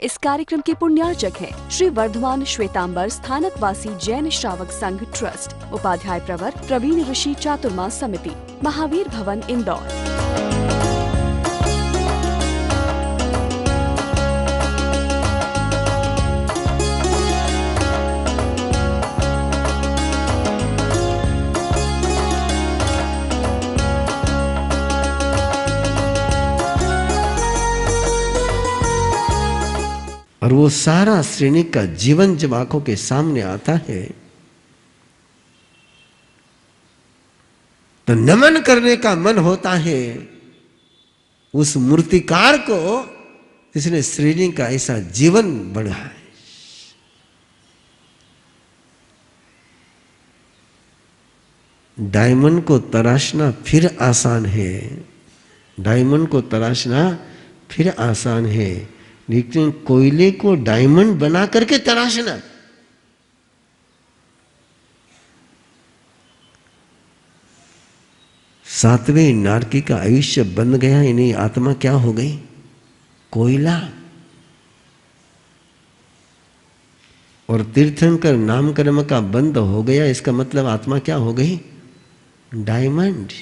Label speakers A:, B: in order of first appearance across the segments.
A: इस कार्यक्रम के पुण्यार्चक हैं श्री वर्धमान श्वेतांबर स्थानकवासी जैन श्रावक संघ ट्रस्ट, उपाध्याय प्रवर प्रवीण ऋषि चातुर्मास समिति, महावीर भवन, इंदौर।
B: और वो सारा श्रेणी का जीवन जब आंखों के सामने आता है तो नमन करने का मन होता है उस मूर्तिकार को जिसने श्रेणी का ऐसा जीवन बढ़ा है। डायमंड को तराशना फिर आसान है, डायमंड को तराशना फिर आसान है, लेकिन कोयले को डायमंड बना करके तराशना, सातवें नारकी का आयुष्य बंद गया, इन्हें आत्मा क्या हो गई? कोयला। और तीर्थंकर नामकर्म का बंद हो गया, इसका मतलब आत्मा क्या हो गई? डायमंड।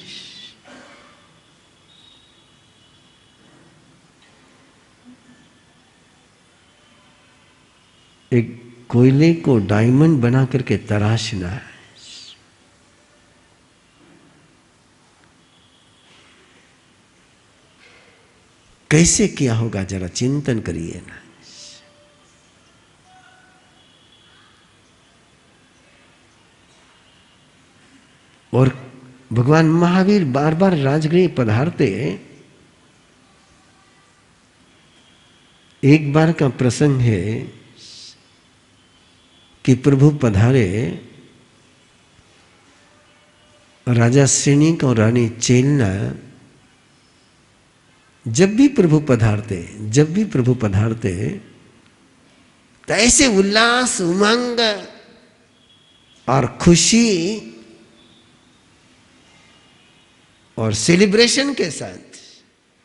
B: एक कोयले को डायमंड बना करके तराशना है। कैसे किया होगा जरा चिंतन करिए ना। और भगवान महावीर बार बार राजगृह पधारते। एक बार का प्रसंग है कि प्रभु पधारे, राजा श्रेणिक और रानी चेलना जब भी प्रभु पधारते तो ऐसे उल्लास, उमंग और खुशी और सेलिब्रेशन के साथ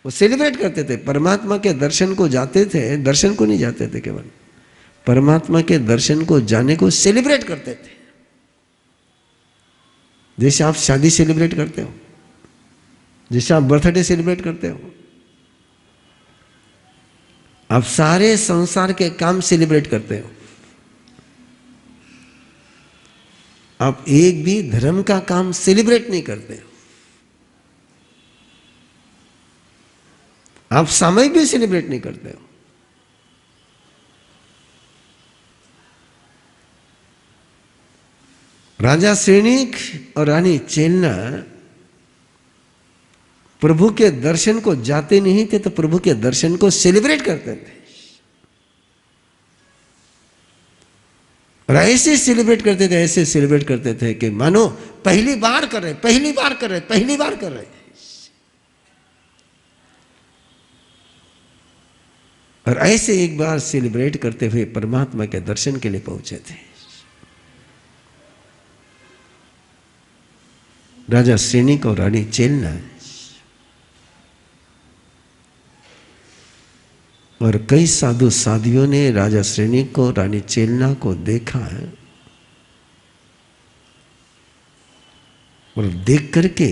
B: वो सेलिब्रेट करते थे। परमात्मा के दर्शन को जाते थे, दर्शन को नहीं जाते थे, केवल परमात्मा के दर्शन को जाने को सेलिब्रेट करते थे। जैसे आप शादी सेलिब्रेट करते हो, जैसे आप बर्थडे सेलिब्रेट करते हो, आप सारे संसार के काम सेलिब्रेट करते हो। आप एक भी धर्म का काम सेलिब्रेट नहीं करते हो। आप सामयिक भी सेलिब्रेट नहीं करते हो। राजा श्रेणिक और रानी चेलना प्रभु के दर्शन को जाते नहीं थे तो प्रभु के दर्शन को सेलिब्रेट करते थे। और ऐसे सेलिब्रेट करते थे कि मानो पहली बार कर रहे। और ऐसे एक बार सेलिब्रेट करते हुए परमात्मा के दर्शन के लिए पहुंचे थे। राजा श्रेणिक और रानी चेलना, और कई साधु साधियों ने राजा श्रेणिक को, रानी चेलना को देखा है और देख करके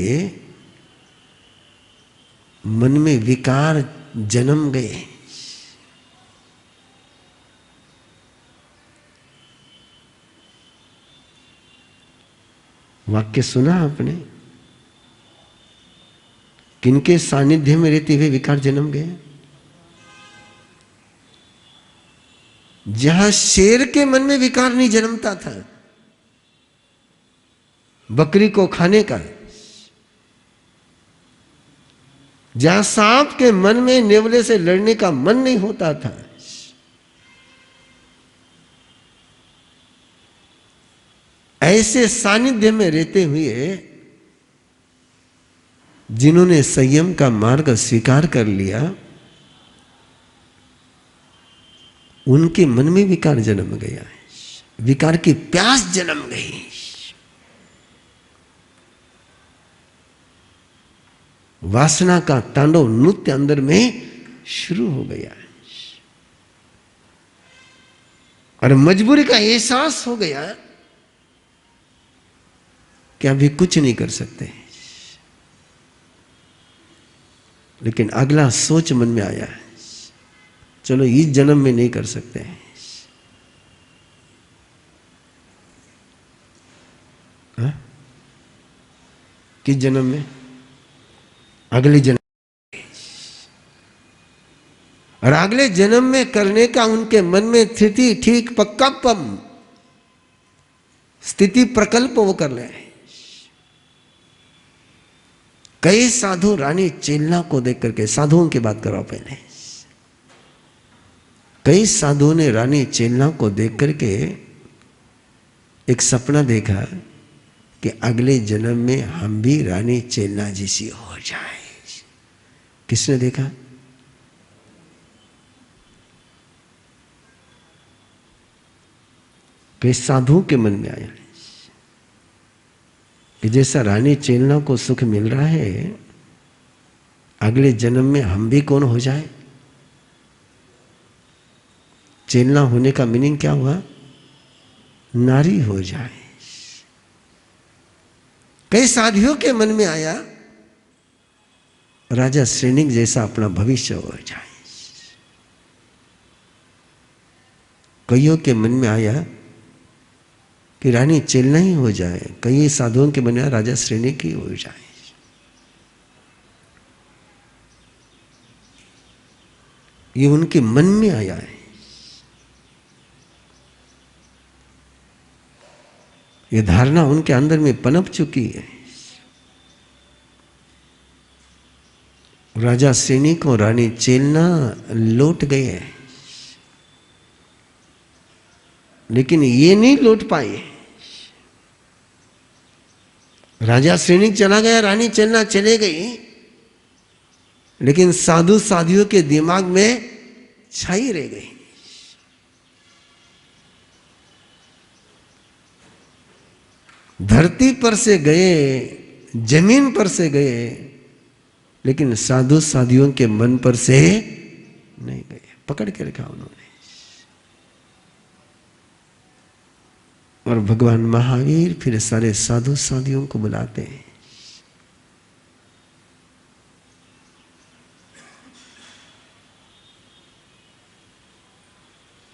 B: मन में विकार जन्म गए। वाक्य सुना आपने? किनके सानिध्य में रहते हुए विकार जन्म गए? जहां शेर के मन में विकार नहीं जन्मता था, बकरी को खाने का, जहां सांप के मन में नेवले से लड़ने का मन नहीं होता था, ऐसे सानिध्य में रहते हुए जिन्होंने संयम का मार्ग स्वीकार कर लिया, उनके मन में विकार जन्म गया, विकार की प्यास जन्म गई। वासना का तांडव नृत्य अंदर में शुरू हो गया। और मजबूरी का एहसास हो गया कि अभी कुछ नहीं कर सकते, लेकिन अगला सोच मन में आया, चलो इस जन्म में नहीं कर सकते हैं, किस जन्म में? अगले जन्म। और अगले जन्म में करने का उनके मन में स्थिति ठीक पक्का स्थिति प्रकल्प वो कर रहे हैं। कई साधु रानी चेलना को देख करके, साधुओं की बात करो पहले, कई साधुओं ने रानी चेलना को देख करके एक सपना देखा कि अगले जन्म में हम भी रानी चेलना जैसी हो जाए। किसने देखा? कई साधुओं के मन में आया कि जैसा रानी चेलना को सुख मिल रहा है, अगले जन्म में हम भी कौन हो जाए। चेलना होने का मीनिंग क्या हुआ? नारी हो जाए। कई साधुओं के मन में आया राजा श्रेणिक जैसा अपना भविष्य हो जाए। कईयों के मन में आया कि रानी चेलना ही हो जाए। कई साधुओं के मन में आया राजा श्रेणिक ही हो जाए। ये उनके मन में आया है। ये धारणा उनके अंदर में पनप चुकी है। राजा श्रेणिक और रानी चेलना लौट गए हैं, लेकिन ये नहीं लौट पाए। राजा श्रेणिक चला गया, रानी चेलना चले गई, लेकिन साधु साधियों के दिमाग में छाई रह गई। धरती पर से गए, जमीन पर से गए, लेकिन साधु साधियों के मन पर से नहीं गए। पकड़ के रखा उन्होंने। और भगवान महावीर फिर सारे साधु साधियों को बुलाते हैं,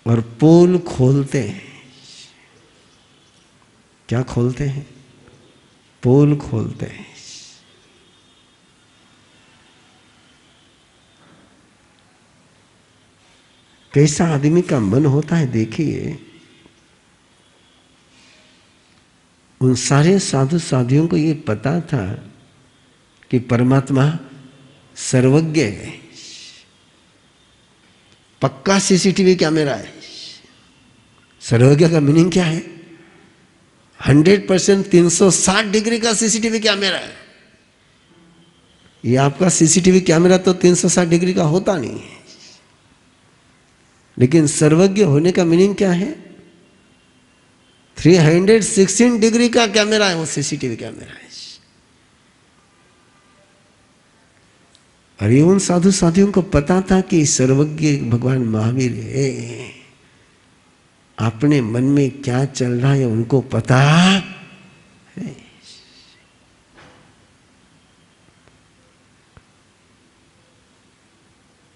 B: और पोल खोलते हैं। क्या खोलते हैं? पोल खोलते हैं। कैसा आदमी का मन होता है देखिए। उन सारे साधु साधियों को ये पता था कि परमात्मा सर्वज्ञ है। पक्का सीसीटीवी कैमरा है। सर्वज्ञ का मीनिंग क्या है? 100% 360 डिग्री का सीसीटीवी कैमरा है। ये आपका सीसीटीवी कैमरा तो 360 डिग्री का होता नहीं है, लेकिन सर्वज्ञ होने का मीनिंग क्या है? 316 डिग्री का कैमरा है वो सीसीटीवी कैमरा है। और ये उन साधु साधियों को पता था कि सर्वज्ञ भगवान महावीर है। अपने मन में क्या चल रहा है उनको पता है।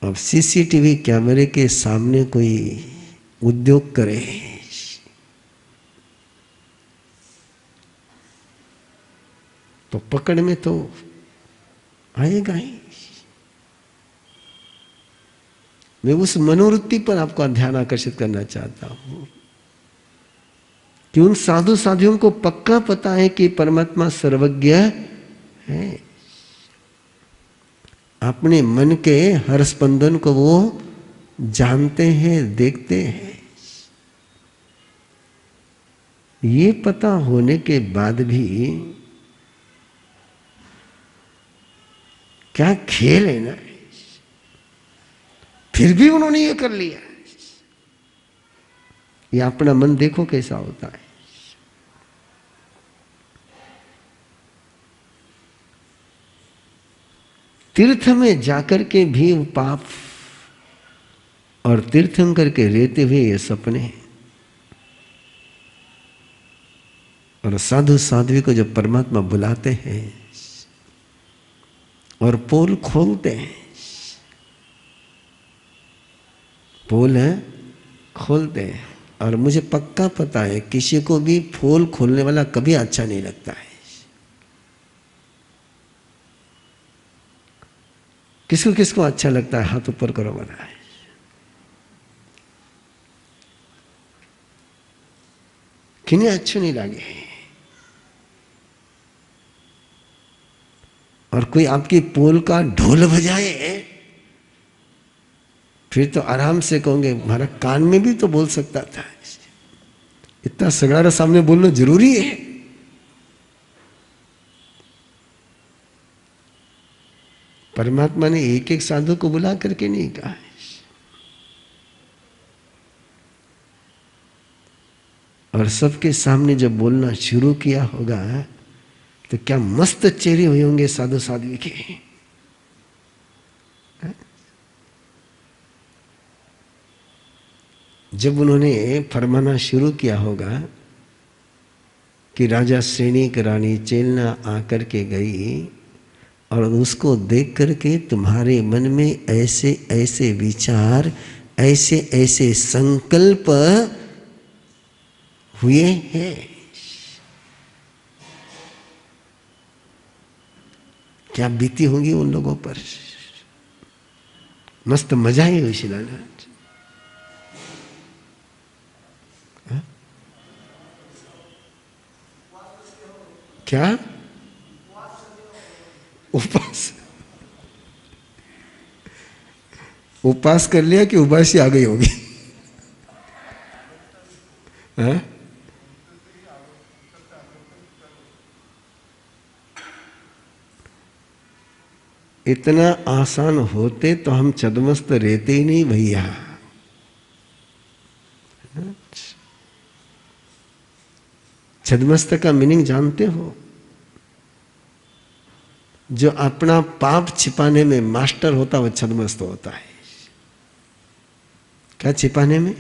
B: अब सीसीटीवी कैमरे के सामने कोई उद्योग करे तो पकड़ में तो आएगा ही। मैं उस मनोवृत्ति पर आपका ध्यान आकर्षित करना चाहता हूं कि उन साधु साधियों को पक्का पता है कि परमात्मा सर्वज्ञ है। अपने मन के हर स्पंदन को वो जानते हैं, देखते हैं। ये पता होने के बाद भी क्या खेल है ना, फिर भी उन्होंने ये कर लिया। ये अपना मन देखो कैसा होता है। तीर्थ में जाकर के भी पाप और तीर्थंकर के रहते हुए ये सपने, और साधु साध्वी को जब परमात्मा बुलाते हैं और पोल खोलते हैं, पोल है खोलते हैं, और मुझे पक्का पता है किसी को भी पोल खोलने वाला कभी अच्छा नहीं लगता है। किसको किसको अच्छा लगता है? हाथ ऊपर करो बना है। किन्हें अच्छे नहीं लगे? और कोई आपकी पोल का ढोल बजाए फिर तो आराम से कहोगे हमारा कान में भी तो बोल सकता था। इतना सगड़ा सामने बोलना जरूरी है? परमात्मा ने एक एक साधु को बुला करके नहीं कहा है। और सबके सामने जब बोलना शुरू किया होगा तो क्या मस्त चेहरे हुए होंगे साधु साध्वी के। जब उन्होंने फरमाना शुरू किया होगा कि राजा सैनिक रानी चेलना आकर के गई और उसको देख करके तुम्हारे मन में ऐसे ऐसे विचार, ऐसे ऐसे संकल्प हुए हैं, क्या बीती होंगी उन लोगों पर। मस्त मजा ही हुई शिलानाथ। क्या उपास कर लिया कि उबासी आ गई होगी? इतना आसान होते तो हम छद्मस्त रहते ही नहीं भैया। छद्मस्त का मीनिंग जानते हो? जो अपना पाप छिपाने में मास्टर होता है वो छद्मस्त होता है। क्या छिपाने में?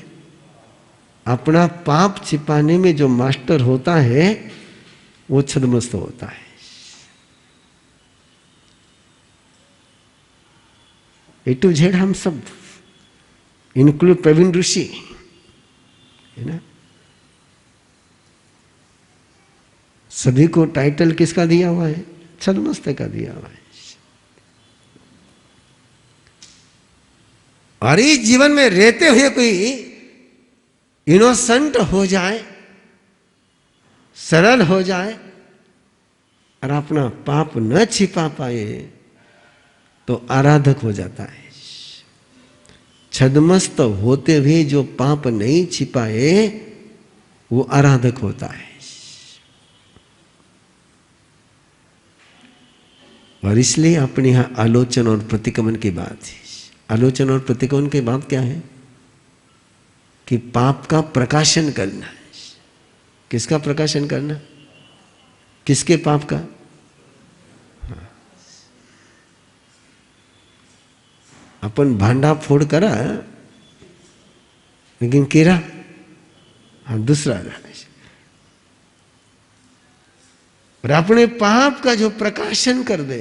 B: अपना पाप छिपाने में जो मास्टर होता है वो छद्मस्त होता है। ए टू जेड हम सब, इंक्लूड प्रवीण ऋषि, है ना। सभी को टाइटल किसका दिया हुआ है? छद्मस्त का दिया हुआ है। और इस जीवन में रहते हुए कोई इनोसेंट हो जाए, सरल हो जाए और अपना पाप न छिपा पाए तो आराधक हो जाता है। छद्मस्त होते हुए जो पाप नहीं छिपाए वो आराधक होता है। और इसलिए अपने यहां आलोचन और प्रतिक्रमण की बात है। आलोचन और प्रतिक्रमण की बात क्या है? कि पाप का प्रकाशन करना है। किसका प्रकाशन करना? किसके पाप का? अपन भांडा फोड़ करा लेकिन केरा दूसरा रहा। और अपने पाप का जो प्रकाशन कर दे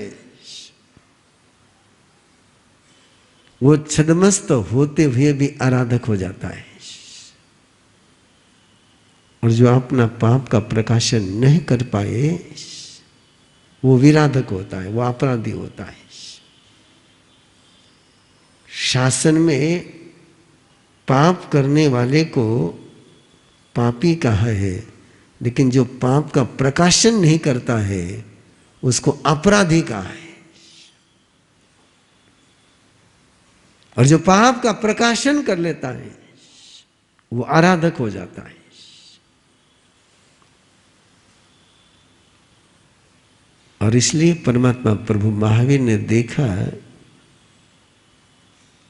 B: वो छद्मस्त होते हुए भी आराधक हो जाता है। और जो अपना पाप का प्रकाशन नहीं कर पाए वो विराधक होता है, वो अपराधी होता है। शासन में पाप करने वाले को पापी कहा है, लेकिन जो पाप का प्रकाशन नहीं करता है उसको अपराधी कहा है। और जो पाप का प्रकाशन कर लेता है वो आराधक हो जाता है। और इसलिए परमात्मा प्रभु महावीर ने देखा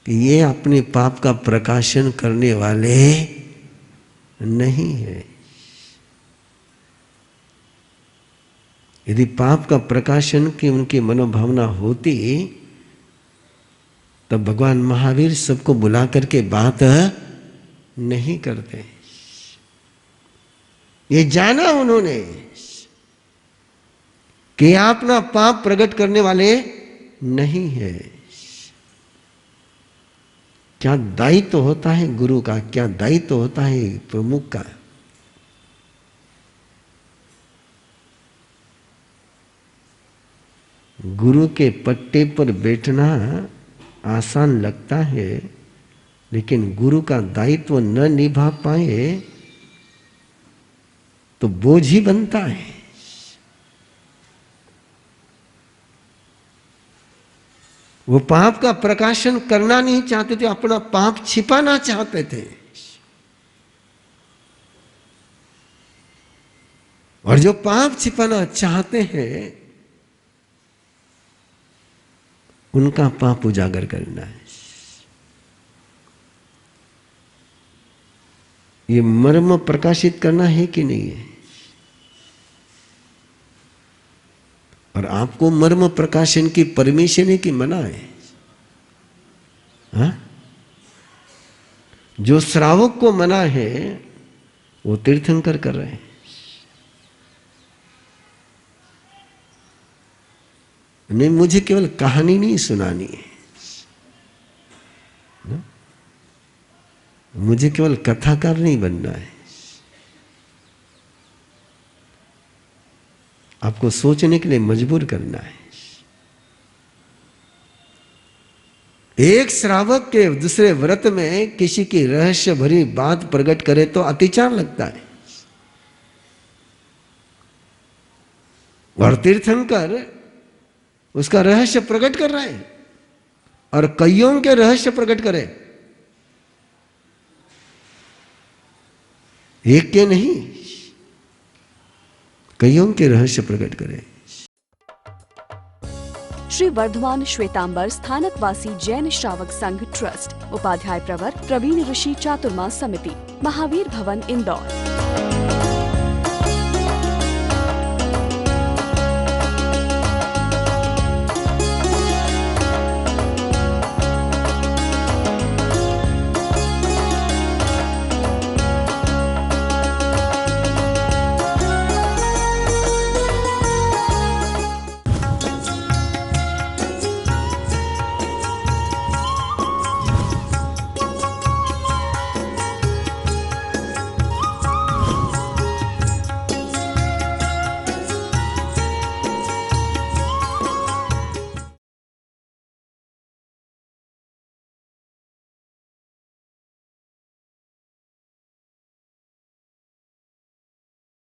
B: कि ये अपने पाप का प्रकाशन करने वाले नहीं है। यदि पाप का प्रकाशन की उनकी मनोभावना होती तब भगवान महावीर सबको बुला करके बात नहीं करते। ये जाना उन्होंने कि आप अपना पाप प्रकट करने वाले नहीं है। क्या दायित्व होता है गुरु का, क्या दायित्व होता है प्रमुख का। गुरु के पट्टे पर बैठना आसान लगता है, लेकिन गुरु का दायित्व न निभा पाए तो बोझ ही बनता है। वो पाप का प्रकाशन करना नहीं चाहते थे, अपना पाप छिपाना चाहते थे। और जो पाप छिपाना चाहते हैं उनका पाप उजागर करना है। ये मर्म प्रकाशित करना है कि नहीं है। और आपको मर्म प्रकाशन की परमिशन है कि मना है? हा? जो श्रावक को मना है वो तीर्थंकर कर रहे हैं। नहीं, मुझे केवल कहानी नहीं सुनानी है, मुझे केवल कथाकार नहीं बनना है। आपको सोचने के लिए मजबूर करना है। एक श्रावक के दूसरे व्रत में किसी की रहस्य भरी बात प्रकट करे तो अतिचार लगता है। और तीर्थंकर उसका रहस्य प्रकट कर रहे हैं और कईयों के रहस्य प्रकट करे, एक के नहीं, कईयों के रहस्य प्रकट करे।
A: श्री वर्धमान श्वेतांबर स्थानकवासी जैन श्रावक संघ ट्रस्ट, उपाध्याय प्रवर प्रवीण ऋषि चातुर्मास समिति, महावीर भवन इंदौर।